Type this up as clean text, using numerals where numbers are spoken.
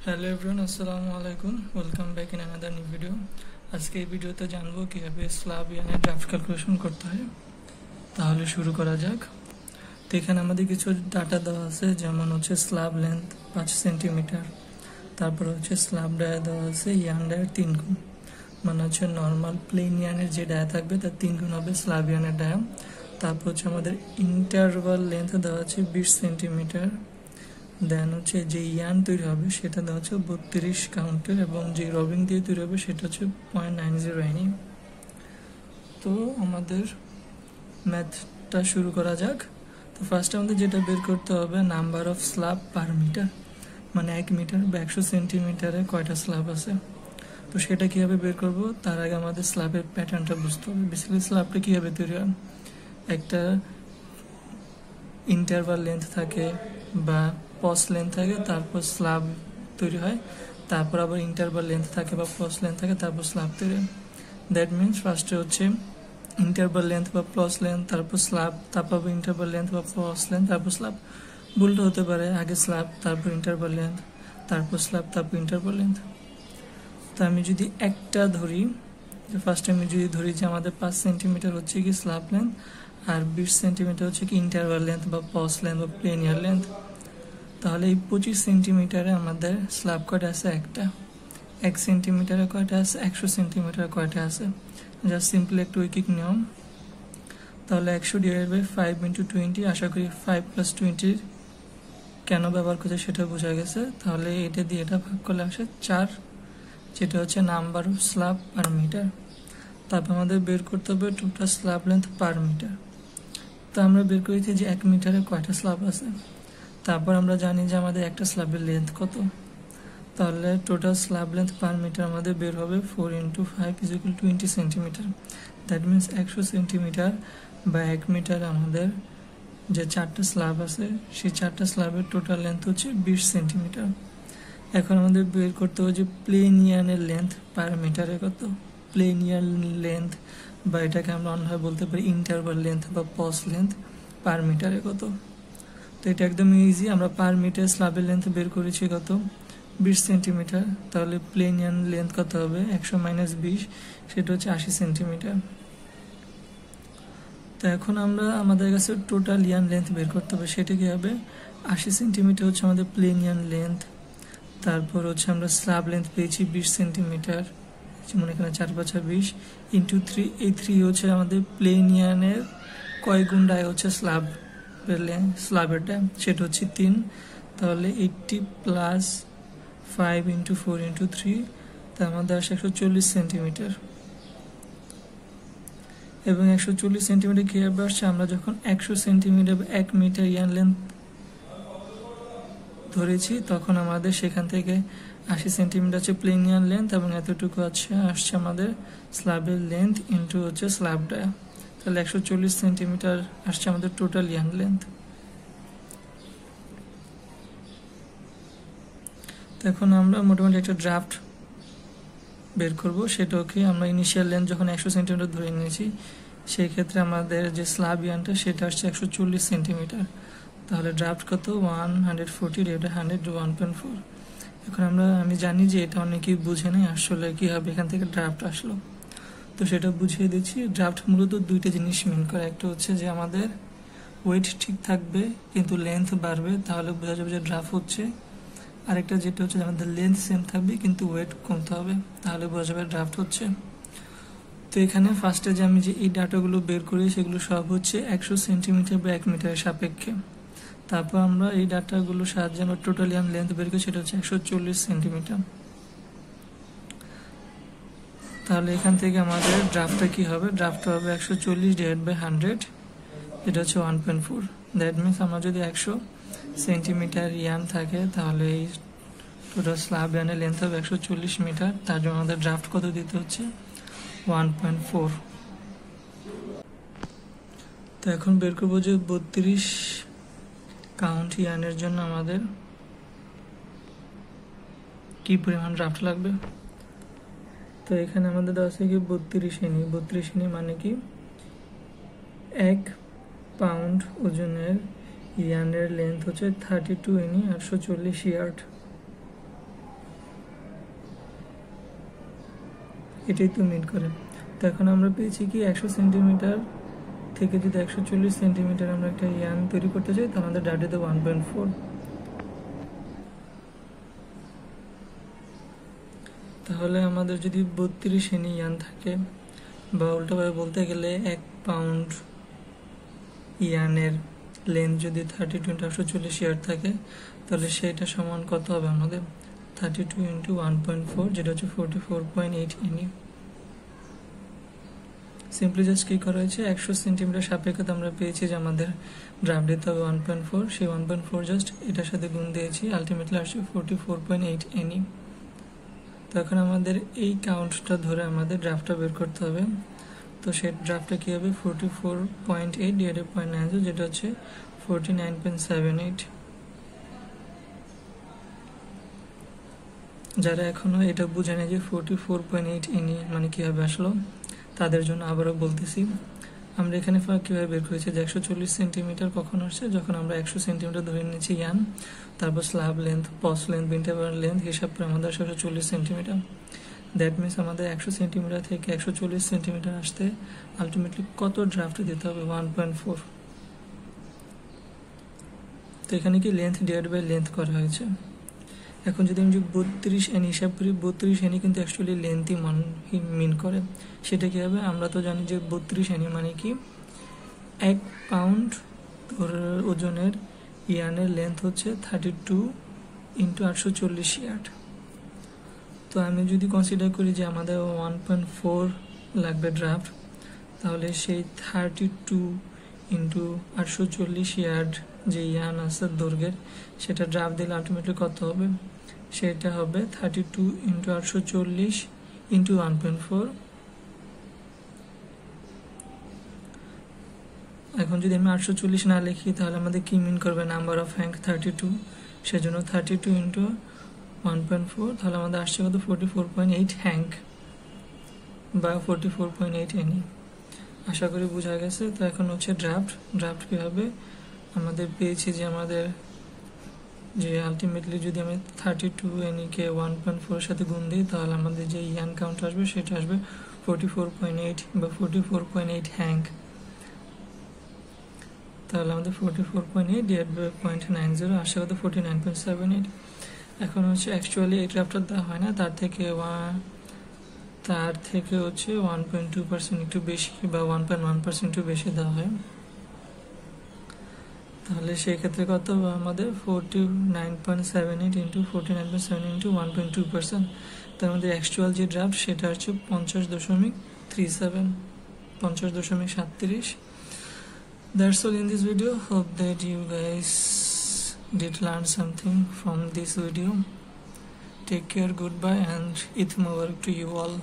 Hello everyone, আসসালামু আলাইকুম। Welcome back in another new video. আজকে এই ভিডিওতে জানবো কীভাবে স্ল্যাব ইয়ানের ড্রাফট ক্যালকুলেশন করতে হয়। তাহলে শুরু করা যাক। তো এখানে আমাদের কিছু ডাটা দেওয়া আছে, যেমন হচ্ছে স্ল্যাব লেন্থ 5 সেন্টিমিটার, তারপর হচ্ছে স্ল্যাব ডায়া দেওয়া আছে ইয়ান ডায়ের 3 গুণ, মানে হচ্ছে নর্মাল প্লেন ইয়ানের যে ডায়া থাকবে তার 3 গুণ হবে স্ল্যাব ইয়ানের ডায়া। তারপর হচ্ছে আমাদের ইন্টারভাল লেন্থ দেওয়া আছে 20 সেন্টিমিটার। দেন হচ্ছে যে ইয়ান তৈরি হবে সেটা দেওয়া হচ্ছে 32 কাউন্টের, এবং যে রবিং দিয়ে তৈরি হবে সেটা হচ্ছে 0.90 এনএম। তো আমাদের ম্যাথটা শুরু করা যাক। তো ফার্স্ট আমাদের যেটা বের করতে হবে number of slab per metre, মানে 1 মিটার বা 100 সেন্টিমিটারে কয়টা স্ল্যাব আছে। তো সেটা কীভাবে বের করব, তার আগে আমাদের স্ল্যাবের প্যাটার্নটা বুঝতে হবে। বেসিক্যালি স্ল্যাবটা কীভাবে তৈরি হয়, একটা ইন্টারভাল লেন্থ থাকে বা পজ লেন্থ থাকে, তারপর স্ল্যাব তৈরি হয়, তারপর আবার ইন্টারভাল লেন্থ থাকে বা পজ লেন্থ থাকে, তারপর স্ল্যাব তৈরি হয়। দ্যাট মিনস ফার্স্টে হচ্ছে ইন্টারভাল লেন্থ বা পজ লেন্থ, তারপর স্ল্যাব, তারপর ইন্টারভাল লেন্থ বা পজ লেন্থ, তারপর স্ল্যাব। ভুলটা হতে পারে, আগে স্ল্যাব তারপর ইন্টারভাল লেন্থ, তারপর স্ল্যাব, তারপর ইন্টারভাল লেন্থ। তো আমি যদি একটা ধরি, ফার্স্টে আমি যদি ধরি যে আমাদের 5 সেন্টিমিটার হচ্ছে কি স্ল্যাব লেন্থ, আর 20 সেন্টিমিটার হচ্ছে কি ইন্টারভাল লেন্থ বা পজ লেন্থ বা প্লেন ইয়ার লেন্থ, তাহলে এই 25 সেন্টিমিটারে আমাদের স্ল্যাব কয়টা আছে? একটা। 1 সেন্টিমিটারে কয়টা আছে? 100 সেন্টিমিটার কয়টা আছে? জাস্ট সিম্পল একটু ঐকিক নিয়ম। তাহলে 100 ডিভাইড বাই 5 ইন্টু 20, আশা করি 5 প্লাস 20 কেন ব্যবহার করছে সেটা বোঝা গেছে। তাহলে এটা দিয়ে এটা ভাগ করলে আসে 4, যেটা হচ্ছে number of slab per metre. তারপর আমাদের বের করতে হবে total slab length per metre. তো আমরা বের করেছি যে 1 মিটারে কয়টা স্ল্যাব আছে। তারপর আমরা জানি যে আমাদের একটা স্ল্যাবের লেন্থ কত। তাহলে total slab length per metre আমাদের বের হবে 4 into 5 is equal 20 centimetre. That means 100 centimetre বা 1 মিটার আমাদের যে 4টা স্ল্যাব আছে সেই 4টা স্ল্যাবের টোটাল লেন্থ হচ্ছে 20 সেন্টিমিটার। এখন আমাদের বের করতে হবে যে প্লেন ইয়ানের লেন্থ পার মিটারে কত। প্লেন ইয়ার লেন্থ, বা এটাকে আমরা অন্যভাবে বলতে পারি ইন্টারভাল লেন্থ বা পজ লেন্থ পার মিটারে কত। তো এটা একদম ইজি, আমরা পার মিটার স্ল্যাবের লেন্থ বের করেছি কত, 20 সেন্টিমিটার। তাহলে প্লেন ইয়ান লেন্থ কত হবে, 100 মাইনাস 20, সেটা হচ্ছে 80 সেন্টিমিটার। তো এখন আমরা আমাদের কাছে টোটাল ইয়ান লেন্থ বের করতে হবে, সেটা কি হবে, 80 সেন্টিমিটার হচ্ছে আমাদের প্লেন ইয়ান লেন্থ। তারপর হচ্ছে আমরা স্ল্যাব লেন্থ পেয়েছি 20 সেন্টিমিটার, যেমন এখানে 4 5 20 ইন্টু 3, এই 3 হচ্ছে আমাদের প্লেন ইয়ানের কয় গুণ ডায় হচ্ছে স্ল্যাবেরটা, সেটা হচ্ছে 3। তাহলে 80 প্লাস 5 ইন্টু 4 ইন্টু 3, তা আমাদের আসে 140 সেন্টিমিটার। এবং 140 সেন্টিমিটার কীভাবে আসছে, আমরা যখন 100 সেন্টিমিটার বা 1 মিটার ইয়ান লেন্থ ধরেছি তখন আমাদের সেখান থেকে 80 সেন্টিমিটার হচ্ছে প্লেন ইয়ান লেন্থ, এবং এতটুকু আসছে আমাদের স্ল্যাবের লেন্থ ইন্টু হচ্ছে স্ল্যাব ডায়া। তাহলে 140 সেন্টিমিটার আসছে আমাদের টোটাল ইয়ান লেন্থ। তো এখন আমরা মোটামুটি একটা ড্রাফট বের করব, সেটাকে আমরা ইনিশিয়াল লেন্থ যখন 100 সেন্টিমিটার ধরে নিয়েছি, সেই ক্ষেত্রে আমাদের যে স্ল্যাব ইয়ানটা সেটা আসছে 140 সেন্টিমিটার। তাহলে ড্রাফট কত, 140 ডিভাইডেড 100, 1.4। এখন আমি জানি যে এটা অনেকেই বুঝে নেই আসলে কীভাবে এখান থেকে ড্রাফট আসলো, তো সেটা বুঝিয়ে দিচ্ছি। ড্রাফট মূলত দুইটা জিনিস মিন করে, একটা হচ্ছে যে আমাদের ওয়েট ঠিক থাকবে কিন্তু লেন্থ বাড়বে, তাহলে বোঝা যাবে যে ড্রাফট হচ্ছে। আরেকটা যেটা হচ্ছে আমাদের লেন্থ সেম থাকবে কিন্তু ওয়েট কমতে হবে, তাহলে বোঝা যাবে ড্রাফট হচ্ছে। তো এখানে ফার্স্টে যে আমি যে এই ডাটাগুলো বের করি সেগুলো সব হচ্ছে 100 সেন্টিমিটার বা 1 মিটারের সাপেক্ষে। তারপর আমরা এই ডাটাগুলোর সাহায্যে আমরা টোটাল ইয়ান লেন্থ বের করি, সেটা হচ্ছে 140 সেন্টিমিটার। তাহলে এখান থেকে আমাদের ড্রাফটটা কি হবে, ড্রাফটটা হবে 140 ডিভাইড বাই 100, এটা হচ্ছে 1.4। দ্যাট মিনস আমরা যদি 100 সেন্টিমিটার ইয়ান থাকে তাহলে এই টোটাল স্ল্যাব ইয়ানের লেন্থ হবে 140 মিটার, তার জন্য আমাদের ড্রাফট কত দিতে হচ্ছে, 1.4। তো এখন বের করবো যে 32 কাউন্ট ইয়ানের জন্য আমাদের কি পরিমাণ ড্রাফট লাগবে। তো এখানে আমাদের দেওয়া আছে কি 32 এনি। 32 এনি মানে কি 1 পাউন্ড ওজনের ইয়ানের লেন্থ হচ্ছে 32 এনি, 840 ইয়ার্ড। এটাই তো মিন করে। তো এখন আমরা পেয়েছি কি 100 সেন্টিমিটার থেকে যদি 140 সেন্টিমিটার আমরা একটা ইয়ান তৈরি করতে চাই তাহলে আমাদের ড্রাফট দিতে 1.4। তাহলে আমাদের যদি 32 এনি ইয়ান থাকে, বা উল্টোভাবে বলতে গেলে 1 পাউন্ড ইয়ানের লেন্থ যদি 32 × 140 ইয়ার্ড থাকে, তাহলে সেটা সমান কত হবে আমাদের 32 × 1.4, যেটা হচ্ছে 44.8 এনি। সিম্পলি জাস্ট কী করা হয়েছে, 100 সেন্টিমিটার সাপেক্ষে আমরা পেয়েছি যে আমাদের ড্রাফট দিতে হবে 1.4, সেই 1.4 জাস্ট এটার সাথে গুণ দিয়েছি, আলটিমেটলি আসছে 44.8 এনি। তো এখন আমাদের এই কাউন্টটা ধরে আমাদের ড্রাফটটা বের করতে হবে। তো সেই ড্রাফটটা কী হবে 44.8 ডিভাইডেড 0.90, যেটা হচ্ছে 49.78। যারা এখনও এটা বুঝে না যে 44.8 এনি মানে কীভাবে আসলো, তাদের জন্য আবারও বলতেছি। আমরা এখানে কীভাবে বের করেছি যে 140 সেন্টিমিটার কখন আসছে, যখন আমরা 100 সেন্টিমিটার ধরে নিয়েছি ইয়ান, তারপর slab length, post length, interval length হিসাব করে আমাদের 140 সেন্টিমিটার। দ্যাট মিনস আমাদের 100 সেন্টিমিটার থেকে 140 সেন্টিমিটার আসতে আলটিমেটলি কত ড্রাফট দিতে হবে 1.4। তো এখানে কি লেন্থ ডিভাইড বাই লেন্থ করা হয়েছে। এখন যদি আমি 32 এনি হিসাব করি, 32 এনি কিন্তু অ্যাকচুয়ালি লেন্থই মিন করে। সেটা কী হবে, আমরা তো জানি যে 32 এনি মানে কি 1 পাউন্ড ওজনের ইয়ানের লেন্থ হচ্ছে 32 × 840 ইয়ার্ড। তো আমি যদি কনসিডার করি যে আমাদের 1.4 লাগবে ড্রাফট, তাহলে সেই 32 × 840 ইয়ার্ড যে ইয়ান আছে দৈর্ঘ্যের, সেটা ড্রাফট দিলে আলটিমেটলি কত হবে, সেটা হবে 32 × 840 × 1.4। এখন যদি আমি 840 না লিখি তাহলে আমাদের কি মিন করবে, নাম্বার অফ হ্যাঙ্ক 32, সেজন্য 32 × 1.4, তাহলে আমাদের আসছে কত 44.8 হ্যাঙ্ক বা 44.8 এনি। আশা করি বোঝা গেছে। তো এখন হচ্ছে ড্রাফট কী হবে, আমাদের পেয়েছি যে আমাদের যে আলটিমেটলি যদি আমি 32 এনিকে 1.4 সাথে গুণ দিই, তাহলে আমাদের যে ইয়ান কাউন্ট আসবে সেটা আসবে 44.8 বা 44.8 হ্যাঙ্ক। তাহলে আমাদের 44.8 ডিভাইড বাই 0.90 আসে কত 49.78। এখন হচ্ছে অ্যাকচুয়ালি এই ড্রাফটটা দেওয়া হয় না, তার থেকে হচ্ছে 1.2% একটু বেশি বা 1.1% একটু বেশি দেওয়া হয়। তাহলে সেই ক্ষেত্রে কত আমাদের 49.78 × 49.7 × 1.2%। তার মধ্যে অ্যাকচুয়াল যে ড্রাফট সেটা হচ্ছে 50.37, 50.37। That's all in this video. Hope that you guys did learn something from this video. Take care, goodbye, and Eid Mubarak to you all.